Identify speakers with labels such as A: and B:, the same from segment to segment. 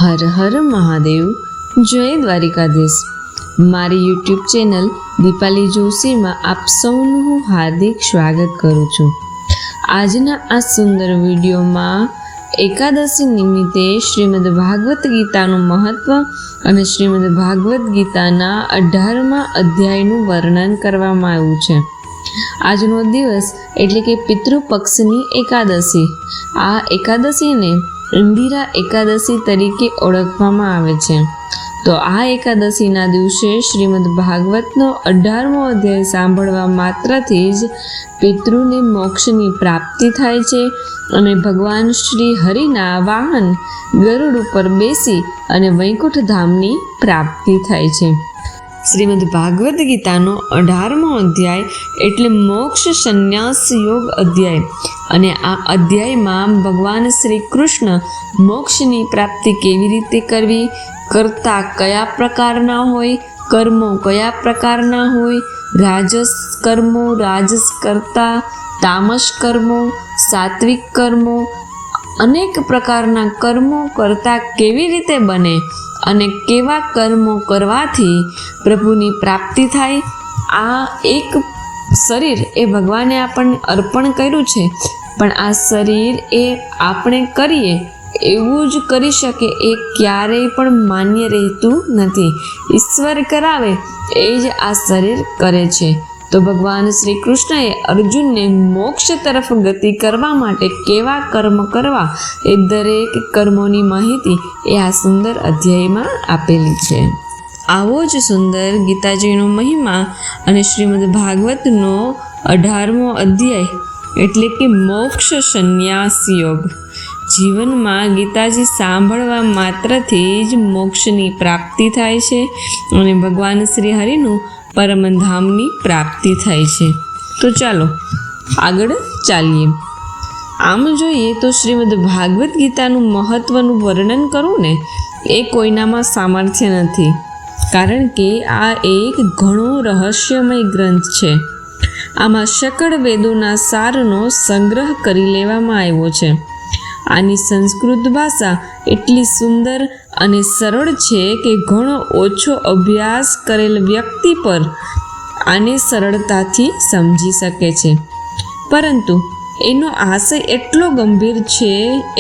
A: હર હર મહાદેવ. જય દ્વારિકાધીશ. મારી YouTube channel Dipali જોશીમાં આપ સૌનું હું હાર્દિક સ્વાગત કરું છું. આજના આ સુંદર વિડીયોમાં એકાદશી નિમિત્તે શ્રીમદ ભાગવત ગીતાનું મહત્વ અને શ્રીમદ ભાગવત ગીતાના 18મા અધ્યાયનું વર્ણન કરવામાં આવ્યું છે. આજનો દિવસ એટલે કે પિતૃપક્ષની એકાદશી. આ એકાદશીને ઇન્દિરા એકાદશી તરીકે ઓળખવામાં આવે છે. તો આ એકાદશીના દિવસે શ્રીમદ ભાગવતનો 18મો અધ્યાય સાંભળવા માત્રથી જ પિતૃને મોક્ષની પ્રાપ્તિ થાય છે અને ભગવાન શ્રી હરિના વાહન ગરુડ ઉપર બેસી અને વૈકુંઠ ધામની પ્રાપ્તિ થાય છે. શ્રીમદ ભાગવત ગીતાનો 18મો અધ્યાય એટલે મોક્ષ સંન્યાસ યોગ અધ્યાય. અને આ અધ્યાયમાં ભગવાન શ્રી કૃષ્ણ મોક્ષની પ્રાપ્તિ કેવી રીતે કરવી, કરતા કયા પ્રકારના હોય, કર્મો કયા પ્રકારના હોય, રાજસ કર્મો, રાજસ કરતા, તામસ કર્મો, સાત્વિક કર્મો, અનેક પ્રકારના કર્મો કરતા કેવી રીતે બને અને કેવા કર્મો કરવાથી પ્રભુની પ્રાપ્તિ થાય. આ એક શરીર એ ભગવાને આપણને અર્પણ કર્યું છે, પણ આ શરીર એ આપણે કરીએ એવું જ કરી શકે એ ક્યારેય પણ માન્ય રહેતું નથી. ઈશ્વર કરાવે એ જ આ શરીર કરે છે. તો ભગવાન શ્રી કૃષ્ણએ અર્જુનને મોક્ષ તરફ ગતિ કરવા માટે કેવા કર્મ કરવા એ દરેક કર્મોની માહિતી એ આ સુંદર અધ્યાયમાં આપેલી છે. આવો જ સુંદર ગીતાજીનો મહિમા અને શ્રીમદ ભાગવતનો 18મો અધ્યાય એટલે કે મોક્ષ સંન્યાસ યોગ. જીવનમાં ગીતાજી સાંભળવા માત્રથી જ મોક્ષની પ્રાપ્તિ થાય છે અને ભગવાન શ્રી હરિનું પરમધામની પ્રાપ્તિ થાય છે. તો ચાલો આગળ ચાલીએ. આમ જોઈએ તો શ્રીમદ ભાગવત ગીતાનું મહત્વનું વર્ણન કરવું ને એ કોઈનામાં સામર્થ્ય નથી, કારણ કે આ એક ઘણો રહસ્યમય ગ્રંથ છે. આમાં સકળ વેદોના સારનો સંગ્રહ કરી લેવામાં આવ્યો છે. આની સંસ્કૃત ભાષા એટલી સુંદર અને સરળ છે કે ઘણો ઓછો અભ્યાસ કરેલ વ્યક્તિ પર આને સરળતાથી સમજી શકે છે. પરંતુ એનો આશય એટલો ગંભીર છે,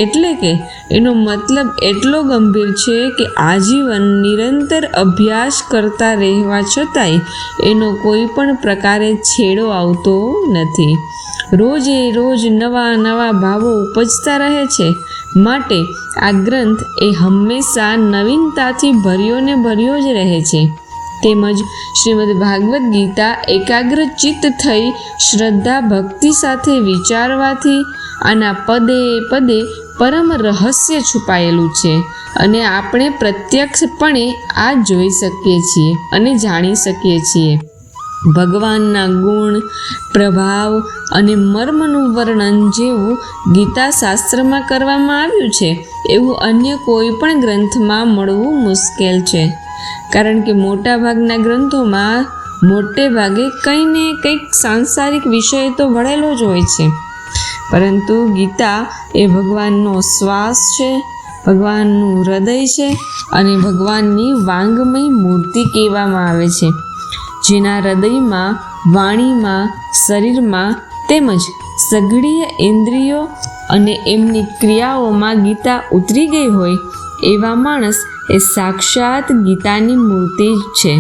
A: એટલે કે એનો મતલબ એટલો ગંભીર છે કે આજીવન નિરંતર અભ્યાસ કરતા રહેવા છતાંય એનો કોઈ પણ પ્રકારે છેડો આવતો નથી. રોજે રોજ નવા નવા ભાવો ઉપજતા રહે છે. માટે આ ગ્રંથ એ હંમેશા નવીનતાથી ભર્યો ને ભર્યો જ રહે છે. તેમજ શ્રીમદ ભાગવત ગીતા એકાગ્ર ચિત્ત થઈ શ્રદ્ધા ભક્તિ સાથે વિચારવાથી આના પદે પદે પરમ રહસ્ય છુપાયેલું છે અને આપણે પ્રત્યક્ષપણે આ જોઈ શકીએ છીએ અને જાણી શકીએ છીએ. ભગવાનના ગુણ, પ્રભાવ અને મર્મનું વર્ણન જેવું ગીતા શાસ્ત્રમાં કરવામાં આવ્યું છે એવું અન્ય કોઈ પણ ગ્રંથમાં મળવું મુશ્કેલ છે. કારણ કે મોટાભાગના ગ્રંથોમાં મોટે ભાગે કંઈ ને કંઈક સાંસારિક વિષય તો ભળેલો જ હોય છે, પરંતુ ગીતા એ ભગવાનનો શ્વાસ છે, ભગવાનનું હૃદય છે અને ભગવાનની વાંગમય મૂર્તિ કહેવામાં આવે છે, જેના હૃદયમાં, વાણીમાં, શરીરમાં તેમજ સઘળીય ઇન્દ્રિયો અને એમની ક્રિયાઓમાં ગીતા ઉતરી ગઈ હોય એવા માણસ એ સાક્ષાત ગીતાની મૂર્તિ જ છે.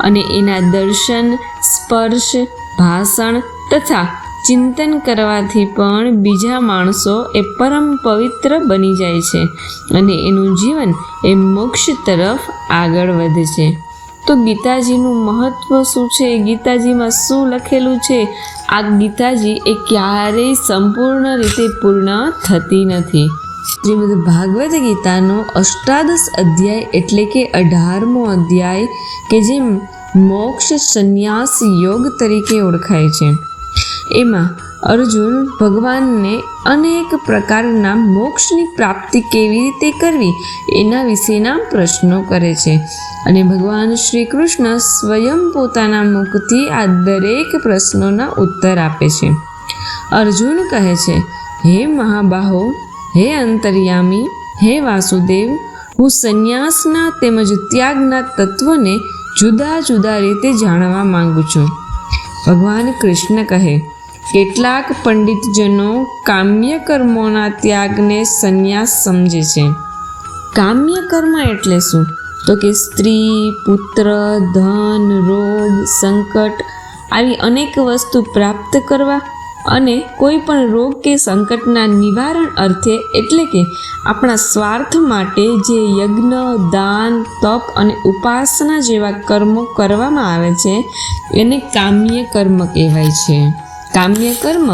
A: અને એના દર્શન, સ્પર્શ, ભાષણ તથા ચિંતન કરવાથી પણ બીજા માણસો એ પરમ પવિત્ર બની જાય છે અને એનું જીવન એ મોક્ષ તરફ આગળ વધે છે. તો ગીતાજીનું મહત્વ શું છે, ગીતાજીમાં શું લખેલું છે, આ ગીતાજી એ ક્યારેય સંપૂર્ણ રીતે પૂર્ણ થતી નથી. શ્રીમદ ભાગવત ગીતાનો અષ્ટાદશ અધ્યાય એટલે કે 18મો અધ્યાય કે જે મોક્ષ સંન્યાસ યોગ તરીકે ઓળખાય છે, એમાં અર્જુન ભગવાનને અનેક પ્રકારના મોક્ષની પ્રાપ્તિ કેવી રીતે કરવી એના વિશેના પ્રશ્નો કરે છે અને ભગવાન શ્રી કૃષ્ણ સ્વયં પોતાના મુખથી આ દરેક પ્રશ્નોના ઉત્તર આપે છે. અર્જુન કહે છે, હે મહાબાહો, હે અંતર્યામી, હે વાસુદેવ, હું સંન્યાસના તેમજ ત્યાગના તત્વને જુદા જુદા રીતે જાણવા માંગુ છું. ભગવાન કૃષ્ણ કહે, કેટલાક પંડિતજનો કામ્ય કર્મોના ત્યાગને સંન્યાસ સમજે છે. કામ્ય કર્મ એટલે શું? તો કે સ્ત્રી, પુત્ર, ધન, રોગ, સંકટ આવી અનેક વસ્તુ પ્રાપ્ત કરવા અને કોઈ પણ રોગ કે સંકટના નિવારણ અર્થે એટલે કે આપણા સ્વાર્થ માટે જે યજ્ઞ, દાન, તપ અને ઉપાસના જેવા કર્મો કરવામાં આવે છે એને કામ્ય કર્મ કહેવાય છે. કામ્ય કર્મ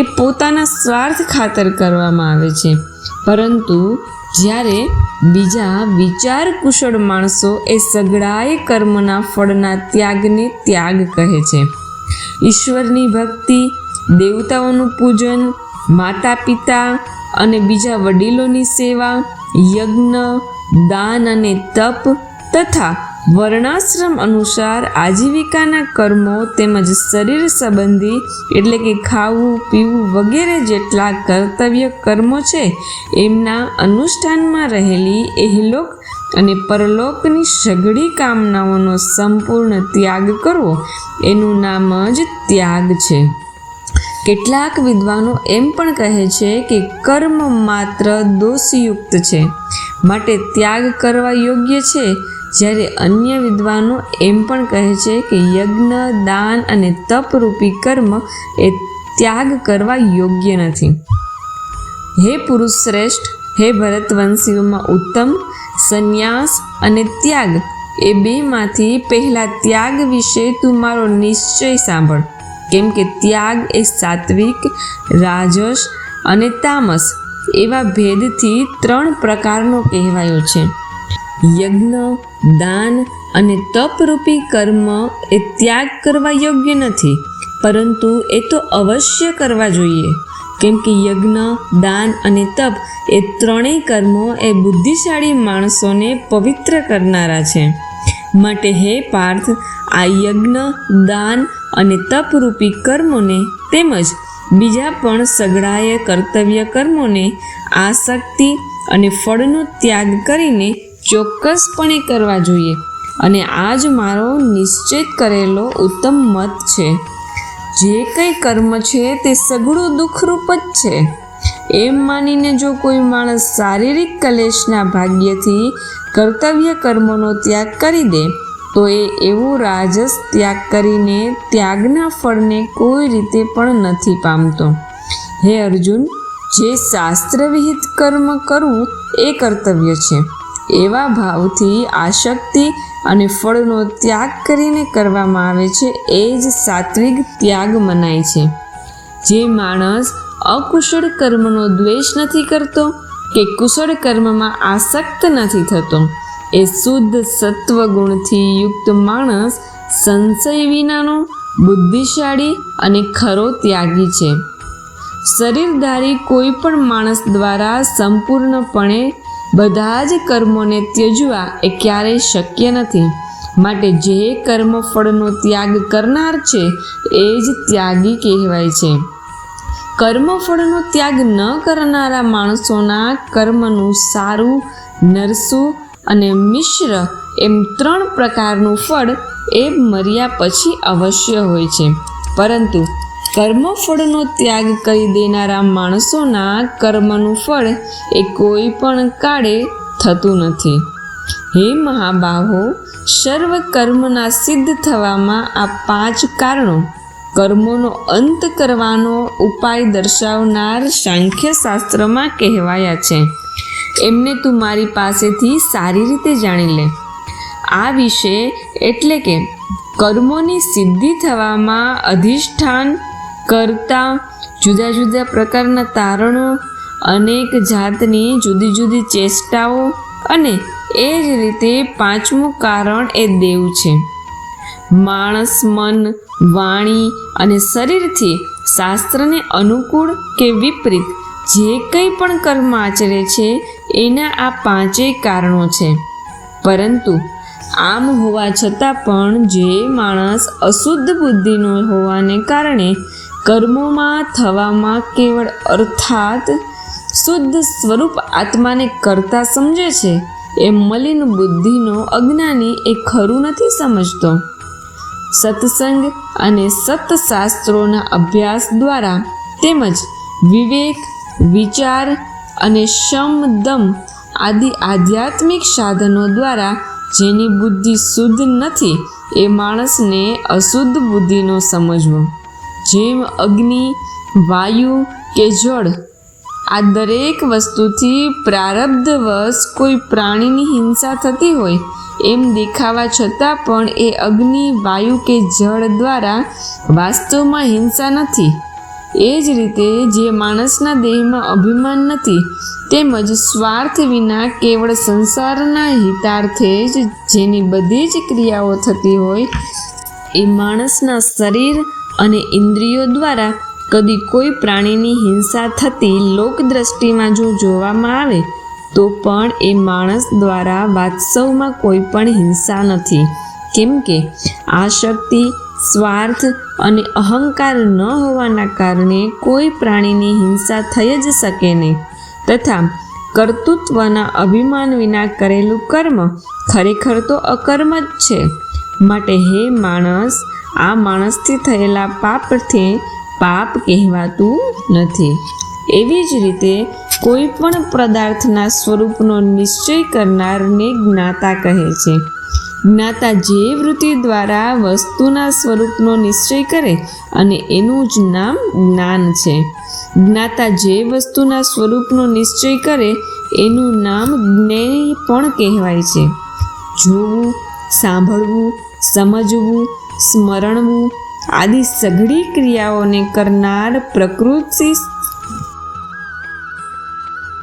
A: એ પોતાના સ્વાર્થ ખાતર કરવામાં આવે છે, પરંતુ જ્યારે બીજા વિચાર કુશળ માણસો એ સઘળાએ કર્મના ફળના ત્યાગને ત્યાગ કહે છે. ઈશ્વરની ભક્તિ, દેવતાઓનું પૂજન, માતા પિતા અને બીજા વડીલોની સેવા, યજ્ઞ, દાન અને તપ તથા વર્ણાશ્રમ અનુસાર આજીવિકાના કર્મો તેમજ શરીર સંબંધી એટલે કે ખાવું, પીવું વગેરે જેટલા કર્તવ્ય કર્મો છે એમના અનુષ્ઠાનમાં રહેલી ઇહલોક અને પરલોકની સઘળી કામનાઓનો સંપૂર્ણ ત્યાગ કરવો એનું નામ જ ત્યાગ છે. કેટલાક વિદ્વાનો એમ પણ કહે છે કે કર્મ માત્ર દોષયુક્ત છે, માટે ત્યાગ કરવા યોગ્ય છે, જ્યારે અન્ય વિદ્વાનો એમ પણ કહે છે કે યજ્ઞ, દાન અને તપરૂપી કર્મ એ ત્યાગ કરવા યોગ્ય નથી. હે પુરુષ શ્રેષ્ઠ, હે ભરતવંશીઓમાં ઉત્તમ, સંન્યાસ અને ત્યાગ એ બેમાંથી પહેલા ત્યાગ વિશે તું મારો નિશ્ચય સાંભળ. કેમ કે ત્યાગ એ સાત્વિક, રાજસ અને તામસ એવા ભેદથી 3 પ્રકારનો કહેવાયો છે. યજ્ઞ, દાન અને તપરૂપી કર્મ એ ત્યાગ કરવા યોગ્ય નથી, પરંતુ એ તો અવશ્ય કરવા જોઈએ. કેમ કે યજ્ઞ, દાન અને તપ એ ત્રણેય કર્મો એ બુદ્ધિશાળી માણસોને પવિત્ર કરનારા છે. માટે હે પાર્થ, આ યજ્ઞ, દાન અને તપરૂપી કર્મોને તેમજ બીજા પણ સઘળાએ કર્તવ્ય કર્મોને આસક્તિ અને ફળનો ત્યાગ કરીને ચોક્કસપણે કરવા જોઈએ, અને આ જ મારો નિશ્ચિત કરેલો ઉત્તમ મત છે. જે કંઈ કર્મ છે તે સઘળું દુઃખરૂપ જ છે એમ માનીને જો કોઈ માણસ શારીરિક કલેશના ભાગ્યથી કર્તવ્ય કર્મોનો ત્યાગ કરી દે તો એ એવું રાજસ ત્યાગ કરીને ત્યાગના ફળને કોઈ રીતે પણ નથી પામતો. હે અર્જુન, જે શાસ્ત્રવિહિત કર્મ કરવું એ કર્તવ્ય છે, એવા ભાવથી આસક્તિ અને ફળનો ત્યાગ કરીને કરવામાં આવે છે એ જ સાત્વિક ત્યાગ મનાય છે. જે માણસ અકુશળ કર્મનો દ્વેષ નથી કરતો કે કુશળ કર્મમાં આસક્ત નથી થતો એ શુદ્ધ સત્વગુણથી યુક્ત માણસ સંશય વિનાનો, બુદ્ધિશાળી અને ખરો ત્યાગી છે. શરીરધારી કોઈ પણ માણસ દ્વારા સંપૂર્ણપણે બધા જ કર્મોને ત્યજવા એ ક્યારેય શક્ય નથી. માટે જે કર્મફળનો ત્યાગ કરનાર છે એ જ ત્યાગી કહેવાય છે. કર્મફળનો ત્યાગ ન કરનારા માણસોના કર્મનું સારું, નરસું અને મિશ્ર એમ 3 પ્રકારનું ફળ એ મર્યા પછી અવશ્ય હોય છે, પરંતુ કર્મફળનો ત્યાગ કરી દેનારા માણસોના કર્મનું ફળ એ કોઈ પણ કાળે થતું નથી. હે મહાબાહો, સર્વ કર્મના સિદ્ધ થવામાં આ 5 કારણો કર્મોનો અંત કરવાનો ઉપાય દર્શાવનાર સાંખ્ય શાસ્ત્રમાં કહેવાયા છે. એમને તું મારી પાસેથી સારી રીતે જાણી લે. આ વિશે એટલે કે કર્મોની સિદ્ધિ થવામાં અધિષ્ઠાન, કર્તા, જુદા જુદા પ્રકારના તારણો, અનેક જાતની જુદી જુદી ચેષ્ટાઓ અને એ જ રીતે 5મું કારણ એ દેવ છે. માણસ મન, વાણી અને શરીરથી શાસ્ત્રને અનુકૂળ કે વિપરીત જે કંઈ પણ કર્મ આચરે છે એના આ 5 કારણો છે. પરંતુ આમ હોવા છતાં પણ જે માણસ અશુદ્ધ બુદ્ધિનો હોવાને કારણે કર્મોમાં થવામાં કેવળ અર્થાત શુદ્ધ સ્વરૂપ આત્માને કરતા સમજે છે એ મલિન બુદ્ધિનો અજ્ઞાની એ ખરું નથી સમજતો. સત્સંગ અને સત્શાસ્ત્રોના અભ્યાસ દ્વારા તેમજ વિવેક, વિચાર અને શમ દમ આદિ આધ્યાત્મિક સાધનો દ્વારા જેની બુદ્ધિ શુદ્ધ નથી એ માણસને અશુદ્ધ બુદ્ધિનો સમજવો. જેમ અગ્નિ, વાયુ કે જળ આ દરેક વસ્તુથી પ્રારબ્ધવશ કોઈ પ્રાણીની હિંસા થતી હોય એમ દેખાવા છતાં પણ એ અગ્નિ, વાયુ કે જળ દ્વારા વાસ્તવમાં હિંસા નથી. એ જ રીતે જે માણસના દેહમાં અભિમાન નથી તેમજ સ્વાર્થ વિના કેવળ સંસારના હિતાર્થે જ જેની બધી જ ક્રિયાઓ થતી હોય એ માણસના શરીર અને ઇન્દ્રિયો દ્વારા કદી કોઈ પ્રાણીની હિંસા થતી લોકદ્રષ્ટિમાં જો જોવામાં આવે તો પણ એ માણસ દ્વારા વાસ્તવમાં કોઈ પણ હિંસા નથી. કેમ કે આસક્તિ, સ્વાર્થ અને અહંકાર ન હોવાના કારણે કોઈ પ્રાણીની હિંસા થઈ જ શકે નહીં. તથા કર્તૃત્વના અભિમાન વિના કરેલું કર્મ ખરેખર તો અકર્મ જ છે. માટે હે માણસ, આ માણસથી થયેલા પાપથી પાપ કહેવાતું નથી. એવી જ રીતે કોઈ પણ પદાર્થના સ્વરૂપનો નિશ્ચય કરનારને જ્ઞાતા કહે છે. જ્ઞાતા જે વૃત્તિ દ્વારા વસ્તુના સ્વરૂપનો નિશ્ચય કરે અને એનું જ નામ જ્ઞાન છે. જ્ઞાતા જે વસ્તુના સ્વરૂપનો નિશ્ચય કરે એનું નામ જ્ઞેય પણ કહેવાય છે. જોવું, સાંભળવું, સમજવું, સ્મરણવું આદિ સઘળી ક્રિયાઓને કરનાર પ્રકૃતિ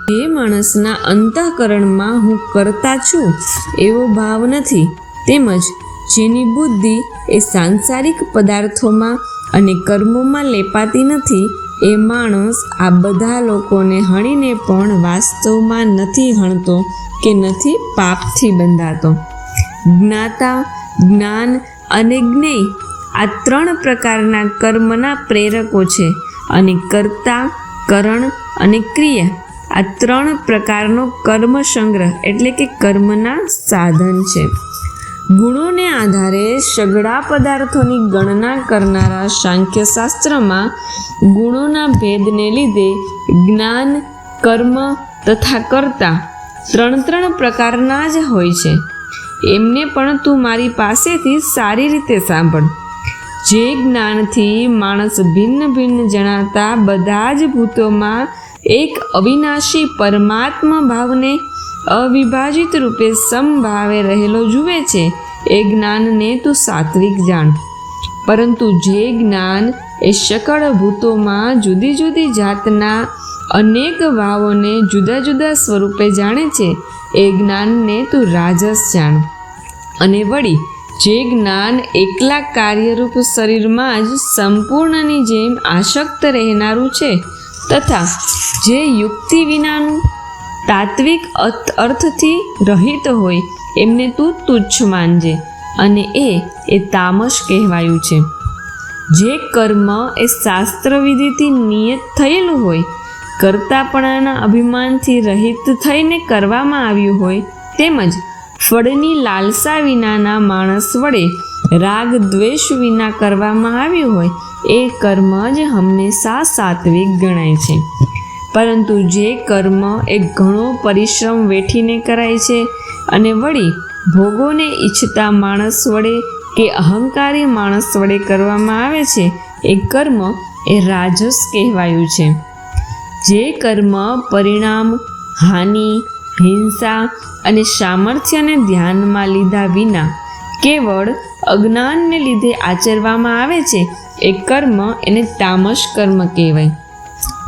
A: જે માણસના અંતઃકરણમાં હું કરતા છું એવો ભાવ નથી, તેમજ જેની બુદ્ધિ એ સાંસારિક પદાર્થોમાં અને કર્મોમાં લેપાતી નથી એ માણસ આ બધા લોકોને હણીને પણ વાસ્તવમાં નથી હણતો કે નથી પાપથી બંધાતો. જ્ઞાતા, જ્ઞાન અને જ્ઞેય આ 3 પ્રકારના કર્મના પ્રેરકો છે અને કર્તા, કરણ અને ક્રિયા આ 3 પ્રકારનો કર્મ સંગ્રહ એટલે કે કર્મના સાધન છે. ગુણોને આધારે સઘળા પદાર્થોની ગણના કરનારા સાંખ્યશાસ્ત્રમાં ગુણોના ભેદને લીધે જ્ઞાન, કર્મ તથા કર્તા 3 પ્રકારના જ હોય છે. એમને પણ તું મારી પાસેથી સારી રીતે સાંભળ. જે જ્ઞાનથી માણસ ભિન્ન ભિન્ન જણાતા બધા જ ભૂતોમાં એક અવિનાશી પરમાત્મા ભાવને અવિભાજિત રૂપે સમભાવે રહેલો જુએ છે એ જ્ઞાનને તું સાત્વિક જાણ. પરંતુ જે જ્ઞાન એ સકળ ભૂતોમાં જુદી જુદી જાતના અનેક ભાવોને જુદા જુદા સ્વરૂપે જાણે છે એ જ્ઞાનને તું રાજસ જાણ. અને વળી જે જ્ઞાન એકલા કાર્યરૂપ શરીરમાં જ સંપૂર્ણની જેમ આસક્ત રહેનારું છે તથા જે યુક્તિ વિનાનું તાત્વિક અર્થથી રહિત હોય એમને તું તુચ્છ માનજે અને એ તામસ કહેવાયું છે. જે કર્મ એ શાસ્ત્ર વિધિથી નિયત થયેલું હોય, કર્તાપણાના અભિમાનથી રહિત થઈને કરવામાં આવ્યું હોય, તેમજ ફળની લાલસા વિનાના માણસ વડે રાગ દ્વેષ વિના કરવામાં આવ્યું હોય એ કર્મ જ હંમેશા સાત્વિક ગણાય છે. પરંતુ જે કર્મ એ ઘણો પરિશ્રમ વેઠીને કરાય છે અને વળી ભોગોને ઈચ્છતા માણસ વડે કે અહંકારી માણસ વડે કરવામાં આવે છે એ કર્મ એ રાજસ કહેવાયું છે. જે કર્મ પરિણામ, હાનિ, હિંસા અને સામર્થ્યને ધ્યાનમાં લીધા વિના કેવળ અજ્ઞાનને લીધે આચરવામાં આવે છે એ કર્મ એને તામસ કર્મ કહેવાય.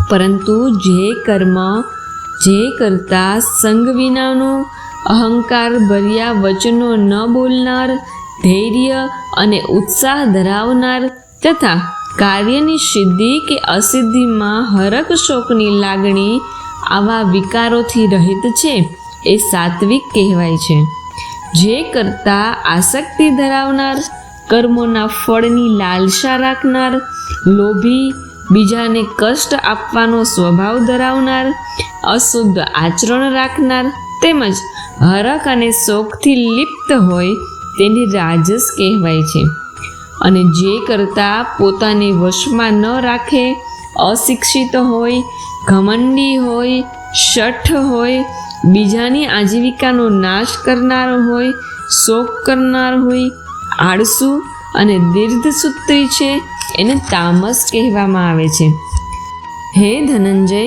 A: પરંતુ જે કર્મ જે કરતા સંગ વિનાનો, અહંકાર ભર્યા વચનો ન બોલનાર, ધૈર્ય અને ઉત્સાહ ધરાવનાર તથા કાર્યની સિદ્ધિ કે અસિદ્ધિમાં હરખ શોકની લાગણી આવા વિકારોથી રહિત છે એ સાત્વિક કહેવાય છે. જે કરતા આસક્તિ ધરાવનાર, કર્મોના ફળની લાલસા રાખનાર, લોભી, બીજાને કષ્ટ આપવાનો સ્વભાવ ધરાવનાર, અશુદ્ધ આચરણ રાખનાર તેમજ હરખ અને શોખથી લિપ્ત હોય તેને રાજસ કહેવાય છે. અને જે કરતા પોતાને વશમાં ન રાખે, અશિક્ષિત હોય, ઘમંડી હોય, શઠ હોય, બીજાની આજીવિકાનો નાશ કરનાર હોય, શોક કરનાર હોય, આળસુ અને દીર્ઘસૂત્રી છે, એને તામસ કહેવામાં આવે છે. હે ધનંજય,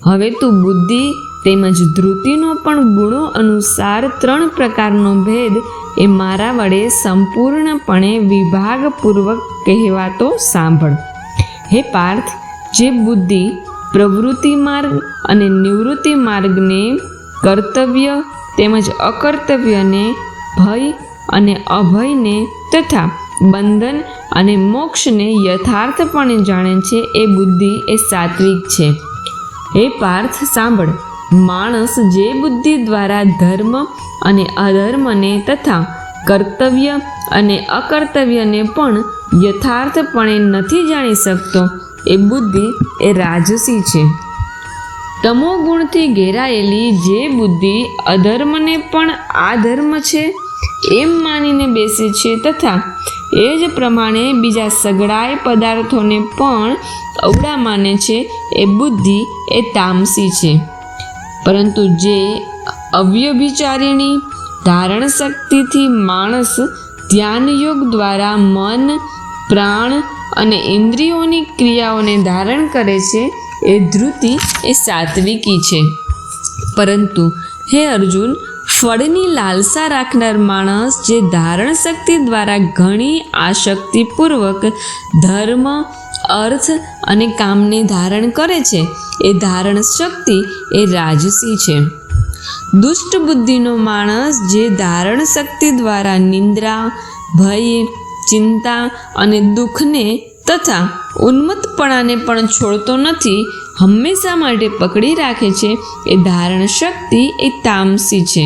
A: હવે તું બુદ્ધિ તેમજ ધૃતિનો પણ ગુણો અનુસાર 3 પ્રકારનો ભેદ એ મારા વડે સંપૂર્ણપણે વિભાગપૂર્વક કહેવાતો સાંભળ. હે પાર્થ, જે બુદ્ધિ પ્રવૃત્તિ માર્ગ અને નિવૃત્તિ માર્ગને, કર્તવ્ય તેમજ અકર્તવ્યને, ભય અને અભયને તથા બંધન અને મોક્ષને યથાર્થપણે જાણે છે, એ બુદ્ધિ એ સાત્વિક છે. હે પાર્થ સાંભળ, માણસ જે બુદ્ધિ દ્વારા ધર્મ અને અધર્મને તથા કર્તવ્ય અને અકર્તવ્યને પણ યથાર્થપણે નથી જાણી શકતો, એ બુદ્ધિ એ રાજસી છે. તમો ગુણથી ઘેરાયેલી જે બુદ્ધિ અધર્મને પણ આ ધર્મ છે એમ માનીને બેસે છે તથા એ જ પ્રમાણે બીજા સગળાય પદાર્થોને પણ અવળા માને છે, એ બુદ્ધિ એ તામસી છે. પરંતુ જે અવ્યભિચારિણી ધારણ શક્તિથી માણસ ધ્યાનયોગ દ્વારા મન, પ્રાણ અને ઇન્દ્રિયોની ક્રિયાઓને ધારણ કરે છે, એ ધૃતિ એ સાત્વિકી છે. પરંતુ હે અર્જુન, ફળની લાલસા રાખનાર માણસ જે ધારણ શક્તિ દ્વારા ઘણી આસક્તિપૂર્વક ધર્મ, અર્થ અને કામને ધારણ કરે છે, એ ધારણ શક્તિ એ રાજસી છે. દુષ્ટ બુદ્ધિનો માણસ જે ધારણ શક્તિ દ્વારા નિંદ્રા, ભય, ચિંતા અને દુઃખને તથા ઉન્મત્તપણાને પણ છોડતો નથી, હંમેશા માટે પકડી રાખે છે, એ ધારણ શક્તિ એ તામસી છે.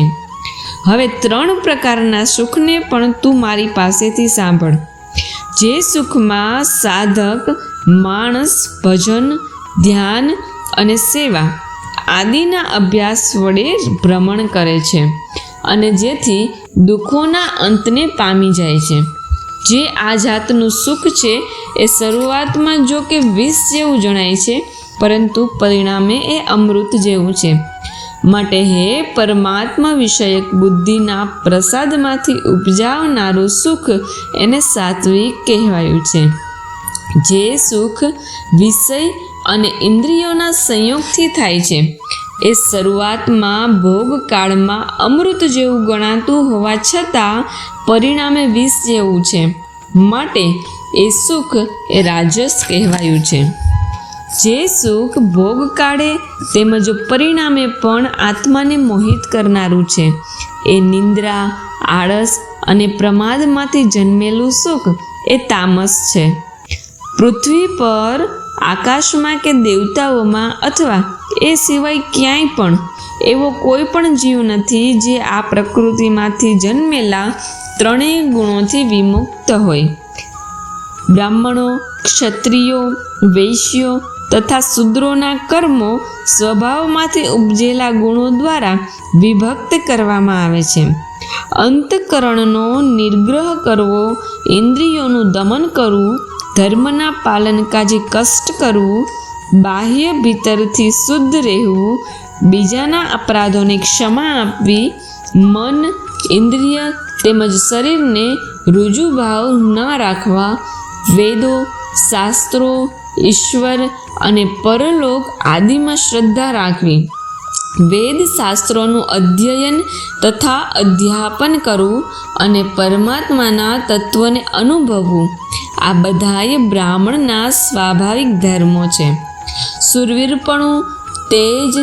A: હવે 3 પ્રકારના સુખને પણ તું મારી પાસેથી સાંભળ. જે સુખમાં સાધક માણસ ભજન, ધ્યાન અને સેવા આદિના અભ્યાસ વડે ભ્રમણ કરે છે અને જેથી દુઃખોના અંતને પામી જાય છે. જે આ જાતનું સુખ છે એ શરૂઆતમાં જો કે વિષ જેવું જણાય છે, પરંતુ પરિણામે એ અમૃત જેવું છે. માટે હે પરમાત્મા વિષયક બુદ્ધિના પ્રસાદમાંથી ઉપજાવનારું સુખ એને સાત્વિક કહેવાયું છે. જે સુખ વિષય અને ઇન્દ્રિયોના સંયોગથી થાય છે, એ શરૂઆતમાં ભોગકાળમાં અમૃત જેવું ગણાતું હોવા છતાં પરિણામે વિષ જેવું છે. માટે એ સુખ એ રાજસ કહેવાયું છે. જે સુખ ભોગકાળે તેમજ પરિણામે પણ આત્માને મોહિત કરનારું છે, એ નિંદ્રા, આળસ અને પ્રમાદમાંથી જન્મેલું સુખ એ તામસ છે. પૃથ્વી પર, આકાશમાં કે દેવતાઓમાં અથવા એ સિવાય ક્યાંય પણ એવો કોઈ પણ જીવ નથી જે આ પ્રકૃતિમાંથી જન્મેલા 3 ગુણોથી વિમુક્ત હોય. બ્રાહ્મણો, ક્ષત્રિયો, વૈશ્યો તથા શૂદ્રોના કર્મો સ્વભાવમાંથી ઉપજેલા ગુણો દ્વારા વિભક્ત કરવામાં આવે છે. અંતઃકરણનો નિર્ગ્રહ કરવો, ઇન્દ્રિયોનું દમન કરવું, ધર્મના પાલન કાજે કષ્ટ કરવું, બાહ્ય ભીતરથી શુદ્ધ રહેવું, બીજાના અપરાધોને ક્ષમા આપવી, મન, ઇન્દ્રિય તેમજ શરીરને ઋજુભાવ ન રાખવા, વેદો, શાસ્ત્રો, ઈશ્વર અને પરલોક આદિમાં શ્રદ્ધા રાખવી, વેદ શાસ્ત્રોનું અધ્યયન તથા અધ્યાપન કરવું અને પરમાત્માના તત્વને અનુભવવું, આ બધાય બ્રાહ્મણના સ્વાભાવિક ધર્મો છે. શૂરવીરપણું, તેજ,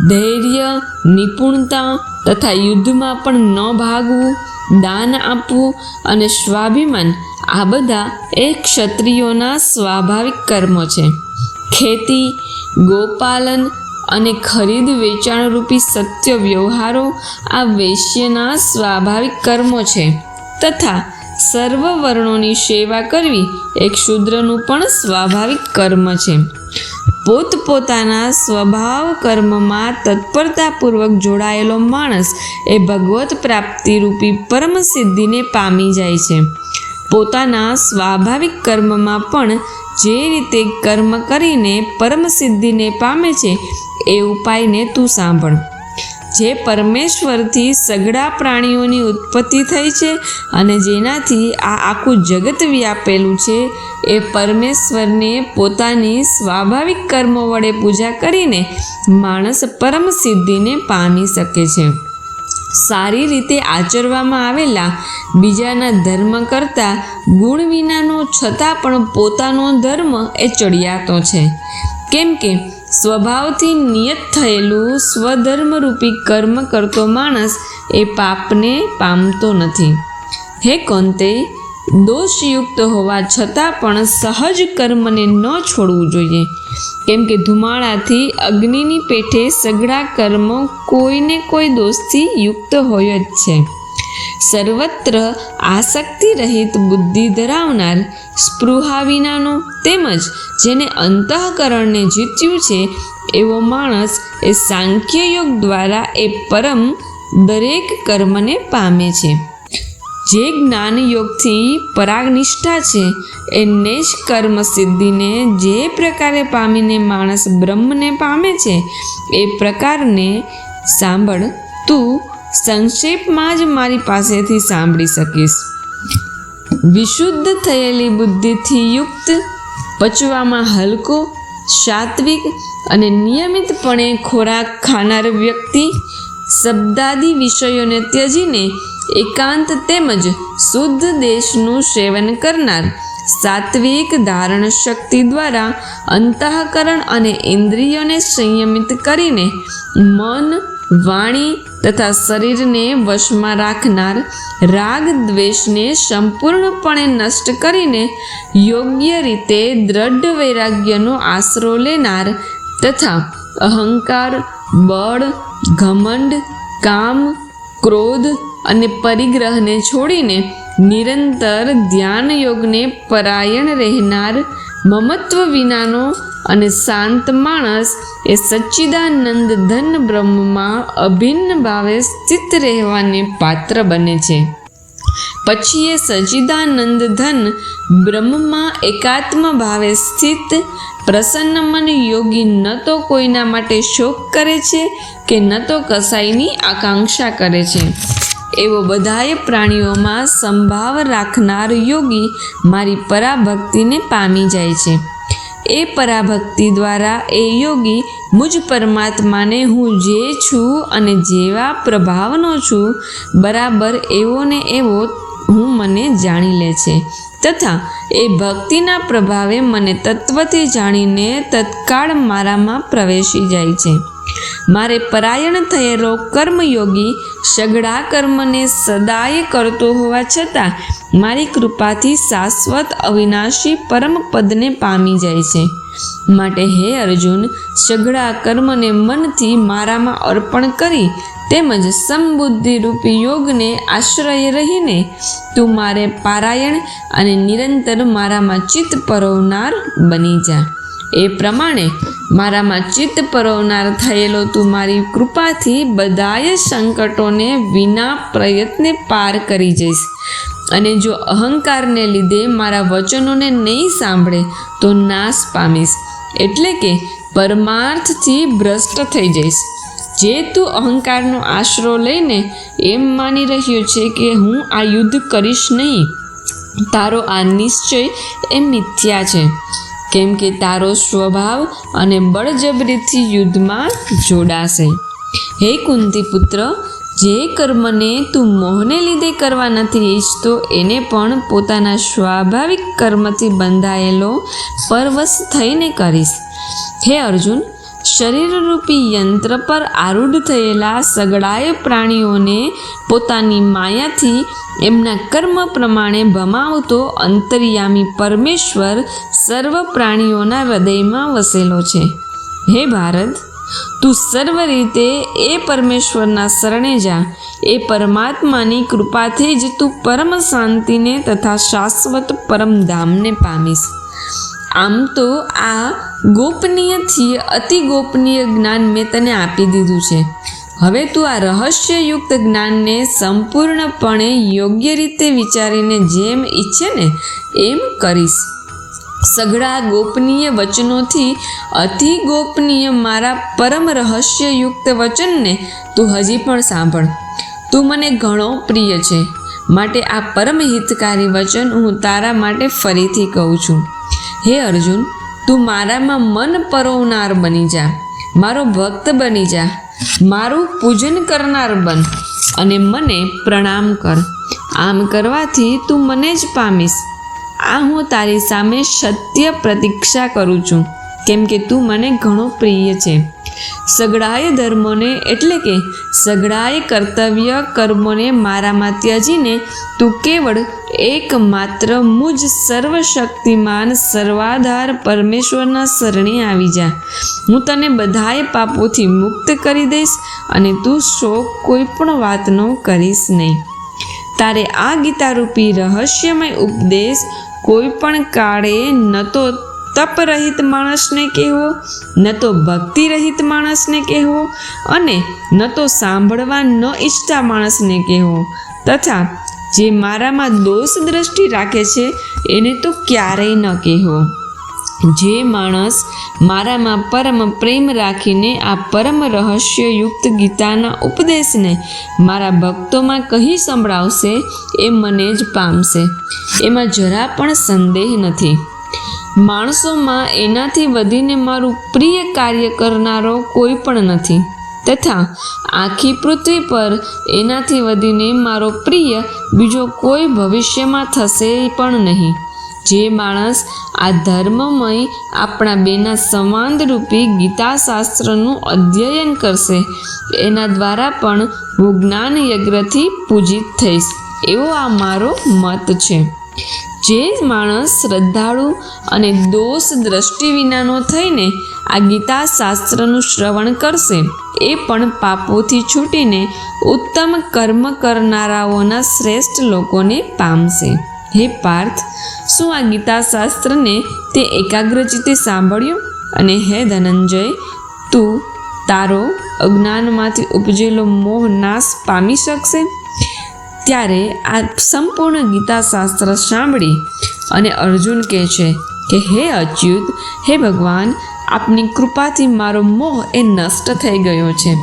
A: ધૈર્ય, નિપુણતા તથા યુદ્ધમાં પણ ન ભાગવું, દાન આપવું અને સ્વાભિમાન, આ બધા એ ક્ષત્રિયોના સ્વાભાવિક કર્મો છે. ખેતી, ગોપાલન અને ખરીદ વેચાણ રૂપી સત્ય વ્યવહારો આ વૈશ્યના સ્વાભાવિક કર્મો છે તથા સર્વ વર્ણોની સેવા કરવી એક શૂદ્રનું પણ સ્વાભાવિક કર્મ છે. પોતપોતાના સ્વભાવ કર્મમાં તત્પરતાપૂર્વક જોડાયેલો માણસ એ ભગવત પ્રાપ્તિ રૂપી પરમ સિદ્ધિને પામી જાય છે. પોતાના સ્વાભાવિક કર્મમાં પણ જે રીતે કર્મ કરીને પરમ સિદ્ધિને પામે છે એ ઉપાયને તું સાંભળ. જે પરમેશ્વરથી સઘળા પ્રાણીઓની ઉત્પત્તિ થઈ છે અને જેનાથી આ આખું જગત વ્યાપેલું છે એ પરમેશ્વરને પોતાની સ્વાભાવિક કર્મો વડે પૂજા કરીને માણસ પરમ સિદ્ધિને પામી શકે છે. સારી રીતે આચરવામાં આવેલા બીજાના ધર્મ કરતાં ગુણ વિનાનો છતાં પણ પોતાનો ધર્મ એ ચડિયાતો છે. કેમ કે સ્વભાવથી નિયત થયેલું સ્વધર્મરૂપી કર્મ કરતો માણસ એ પાપને પામતો નથી. હે કૌંતેય, દોષયુક્ત હોવા છતાં પણ સહજ કર્મને ન છોડવું જોઈએ. કેમ કે ધુમાડાથી અગ્નિની પેઠે સઘળા કર્મો કોઈને કોઈ દોષથી યુક્ત હોય જ છે. સર્વત્ર આસક્તિ રહિત બુદ્ધિ ધરાવનાર, સ્પૃહા વિનાનો તેમજ જેને અંતઃકરણને જીત્યું છે એવો માણસ એ સાંખ્ય યોગ દ્વારા એ પરમ દરેક કર્મને પામે છે. જે જ્ઞાન યોગથી પરાગનિષ્ઠા છે એ નિષ્કર્મ સિદ્ધિને જે પ્રકારે પામીને માણસ બ્રહ્મને પામે છે એ પ્રકારને સાંભળ. તું સંક્ષેપમાં જ મારી પાસેથી સાંભળી શકીશ. વિશુદ્ધ થયેલી બુદ્ધિથી યુક્ત, પચવામાં હલકો, સાત્વિક અને નિયમિતપણે ખોરાક ખાનાર વ્યક્તિ શબ્દાદી વિષયોને ત્યજીને એકાંત તેમજ શુદ્ધ દેશનું સેવન કરનાર, સાત્વિક ધારણ શક્તિ દ્વારા અંતઃકરણ અને ઇન્દ્રિયોને સંયમિત કરીને મન, વાણી તથા શરીરને વશમાં રાખનાર, રાગ દ્વેષને સંપૂર્ણપણે નષ્ટ કરીને યોગ્ય રીતે દ્રઢ વૈરાગ્યનો આશરો લેનાર તથા અહંકાર, બળ, ઘમંડ, કામ, ક્રોધ અને પરિગ્રહને છોડીને નિરંતર ધ્યાન યોગને પરાયણ રહેનાર, મમત્વ વિનાનો અને શાંત માણસ એ સચ્ચિદાનંદ ધન બ્રહ્મમાં અભિન્ન ભાવે સ્થિત રહેવાને પાત્ર બને છે. પછી એ સચ્ચિદાનંદ ધન બ્રહ્મમાં એકાત્મ ભાવે સ્થિત પ્રસન્ન મન યોગી ન તો કોઈના માટે શોક કરે છે કે ન તો કસાઈની આકાંક્ષા કરે છે. એવો બધાય પ્રાણીઓમાં સંભાવ રાખનાર યોગી મારી પરાભક્તિને પામી જાય છે. એ પરાભક્તિ દ્વારા એ યોગી મુજ પરમાત્માને હું જે છું અને જેવા પ્રભાવનો છું બરાબર એવો ને એવો હું મને જાણી લે છે તથા એ ભક્તિના પ્રભાવે મને તત્વથી જાણીને તત્કાળ મારામાં પ્રવેશી જાય છે. મારે પરાયણ થયેલો કર્મયોગી સઘળા કર્મને સદાય કરતો હોવા છતાં મારી કૃપાથી શાશ્વત અવિનાશી પરમ પદને પામી જાય છે. માટે હે અર્જુન, સઘળા કર્મને મનથી મારામાં અર્પણ કરી તેમજ સમબુદ્ધિ રૂપી યોગને આશ્રય રહીને તું મારે પારાયણ અને નિરંતર મારામાં ચિત્ત પરોવનાર બની જા. એ પ્રમાણે મારામાં ચિત્ત પરોવનાર થયેલો તું મારી કૃપાથી બધાય સંકટોને વિના પ્રયત્ને પાર કરી જઈશ. અને જો અહંકારને લીધે મારા વચનોને નહીં સાંભળે તો નાશ પામીશ, એટલે કે પરમાર્થથી ભ્રષ્ટ થઈ જઈશ. જે તું અહંકારનો આશરો લઈને એમ માની રહ્યો છે કે હું આ યુદ્ધ કરીશ નહીં, તારો આ નિશ્ચય એ મિથ્યા છે. કેમ કે તારો સ્વભાવ અને બળજબરીથી યુદ્ધમાં જોડાશે. હે કુંતી પુત્ર, જે કર્મને તું મોહને લીધે કરવા નથી ઈચ્છતો એને પણ પોતાના સ્વાભાવિક કર્મથી બંધાયેલો પરવશ થઈને કરીશ. હે અર્જુન, શરીરરૂપી યંત્ર પર આરૂઢ થયેલા સઘળાય પ્રાણીઓને પોતાની માયાથી એમના કર્મ પ્રમાણે ભમાવતો અંતર્યામી પરમેશ્વર સર્વ પ્રાણીઓના હૃદયમાં વસેલો છે. હે ભારત, તું સર્વ રીતે એ પરમેશ્વરના શરણે જા. એ પરમાત્માની કૃપાથી જ તું પરમ શાંતિને તથા શાશ્વત પરમધામને પામીશ. આમ તો આ ગોપનીયથી અતિ ગોપનીય જ્ઞાન મેં તને આપી દીધું છે. હવે તું આ રહસ્યયુક્ત જ્ઞાનને સંપૂર્ણપણે યોગ્ય રીતે વિચારીને જેમ ઈચ્છે ને એમ કરીશ. સઘળા ગોપનીય વચનોથી અતિ ગોપનીય મારા પરમ રહસ્યયુક્ત વચનને તું હજી પણ સાંભળ. તું મને ઘણો પ્રિય છે, માટે આ પરમ હિતકારી વચન હું તારા માટે ફરીથી કહું છું. હે અર્જુન, તું મારામાં મન પરોવનાર બની જા, મારો ભક્ત બની જા, મારું પૂજન કરનાર બન અને મને પ્રણામ કર. આમ કરવાથી તું મને જ પામીશ. આ હું તારી સામે સત્ય પ્રતીક્ષા કરું છું, કેમ કે તું મને ઘણો પ્રિય છે. સઘળાય ધર્મોને એટલે કે સઘળાય કર્તવ્ય કર્મોને મારામાં ત્યજીને તું કેવળ એકમાત્ર મુજ સર્વશક્તિમાન સર્વાધાર પરમેશ્વરના શરણે આવી જા. હું તને બધાય પાપોથી મુક્ત કરી દઈશ અને તું શોક કોઈ પણ વાતનો કરીશ નહીં. તારે આ ગીતારૂપી રહસ્યમય ઉપદેશ કોઈ પણ કાળે ન તો તપ રહિત માણસને કહેવો, ન તો ભક્તિ રહિત માણસને કહેવો અને ન તો સાંભળવા ન ઈચ્છતા માણસને કહેવો, તથા જે મારામાં દોષ દ્રષ્ટિ રાખે છે એને તો ક્યારેય ન કહેવો. જે માણસ મારામાં પરમ પ્રેમ રાખીને આ પરમ રહસ્યયુક્ત ગીતાના ઉપદેશને મારા ભક્તોમાં કહી સંભળાવશે એ મને જ પામશે, એમાં જરા પણ સંદેહ નથી. માણસોમાં એનાથી વધીને મારું પ્રિય કાર્ય કરનારો કોઈ પણ નથી, તથા આખી પૃથ્વી પર એનાથી વધીને મારો પ્રિય બીજો કોઈ ભવિષ્યમાં થશે પણ નહીં. જે માણસ આ ધર્મમય આપણા બેના સંવાદરૂપી ગીતાશાસ્ત્રનું અધ્યયન કરશે એના દ્વારા પણ હું જ્ઞાન યજ્ઞથી પૂજિત થઈશ, એવો આ મારો મત છે. જે માણસ શ્રદ્ધાળુ અને દોષ દ્રષ્ટિ વિનાનો થઈને આ ગીતાશાસ્ત્રનું શ્રવણ કરશે એ પણ પાપોથી છૂટીને ઉત્તમ કર્મ કરનારાઓના શ્રેષ્ઠ લોકોને પામશે. હે પાર્થ, શું આ ગીતાશાસ્ત્રને તે એકાગ્રચિત્તે સાંભળ્યું? અને હે ધનંજય, તું તારો અજ્ઞાનમાંથી ઉપજેલો મોહ નાશ પામી શકશે? ત્યારે આ સંપૂર્ણ ગીતાશાસ્ત્ર સાંભળી અને અર્જુન કહે છે કે હે અચ્યુત, હે ભગવાન, આપની કૃપાથી મારો મોહ એ નષ્ટ થઈ ગયો છે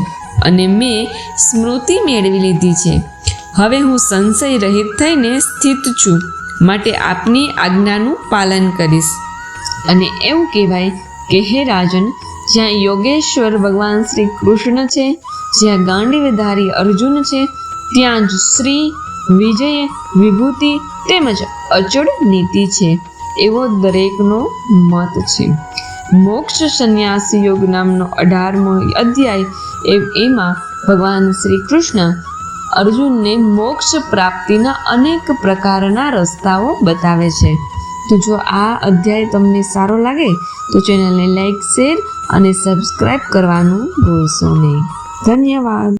A: અને મેં સ્મૃતિ મેળવી લીધી છે. હવે હું સંશય રહિત થઈને સ્થિત છું, માટે આપની આજ્ઞાનું પાલન કરીશ. અને એવું કહેવાય કે હે રાજન, જ્યાં યોગેશ્વર ભગવાન શ્રી કૃષ્ણ છે, જ્યાં ગાંડીવધારી અર્જુન છે, ત્યાં જ શ્રી વિજય વિભૂતિ તેમજ અચળ નીતિ છે, એવો દરેકનો મત છે. મોક્ષ સંન્યાસ યોગ નામનો 18મો અધ્યાય એમાં ભગવાન શ્રી કૃષ્ણ અર્જુનને મોક્ષ પ્રાપ્તિના અનેક પ્રકારના રસ્તાઓ બતાવે છે. તો જો આ અધ્યાય તમને સારો લાગે તો ચેનલને લાઈક, શેર અને સબસ્ક્રાઈબ કરવાનું ભૂલશો નહીં. ધન્યવાદ.